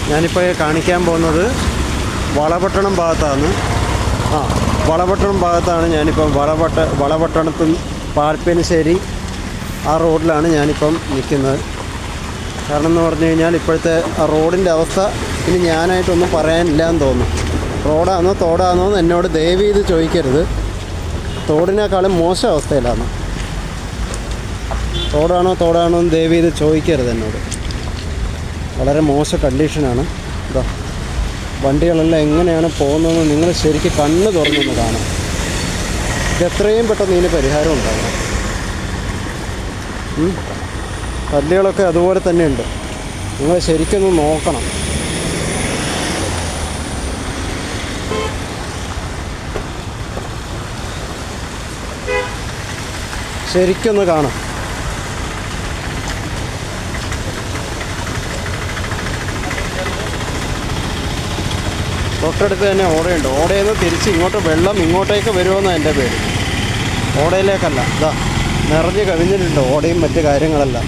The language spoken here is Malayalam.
ഞാനിപ്പോൾ കാണിക്കാൻ പോകുന്നത് വളപട്ടണം ഭാഗത്താണ്. വളപട്ടണം ഭാഗത്താണ് ഞാനിപ്പം വളപട്ടണത്തും പാർപ്പനശ്ശേരി ആ റോഡിലാണ് ഞാനിപ്പം നിൽക്കുന്നത്. കാരണം എന്ന് പറഞ്ഞു കഴിഞ്ഞാൽ ഇപ്പോഴത്തെ ആ റോഡിൻ്റെ അവസ്ഥ ഇനി ഞാനായിട്ടൊന്നും പറയാനില്ല എന്ന് തോന്നുന്നു. റോഡാണോ തോടാണോ എന്ന് എന്നോട് ദയവ് ചെയ്ത് ചോദിക്കരുത്. തോടിനേക്കാളും മോശം അവസ്ഥയിലാണ്. തോടാണോ എന്ന് ദയവ് ചെയ്ത് ചോദിക്കരുത് എന്നോട്. വളരെ മോശം കണ്ടീഷനാണ്. ഇതാ വണ്ടികളെല്ലാം എങ്ങനെയാണ് പോകുന്നതെന്ന് നിങ്ങൾ ശരിക്കും കണ്ണ് തുറന്നൊന്ന് കാണാം. ഇതെത്രയും പെട്ടെന്ന് ഇതിന് പരിഹാരം ഉണ്ടാകണം. കല്ലുകളൊക്കെ അതുപോലെ തന്നെയുണ്ട്. നിങ്ങൾ ശരിക്കൊന്ന് നോക്കണം. ശരിക്കൊന്ന് കാണാം. തൊട്ടടുത്ത് തന്നെ ഓടയുണ്ട്. ഓടയിൽ നിന്ന് തിരിച്ച് ഇങ്ങോട്ട് വെള്ളം ഇങ്ങോട്ടേക്ക് വരുമെന്നാണ് എൻ്റെ പേര്. ഓടയിലേക്കല്ല. ഇതാ നിറഞ്ഞ് കവിഞ്ഞിട്ടുണ്ട് ഓടയും മറ്റു കാര്യങ്ങളെല്ലാം.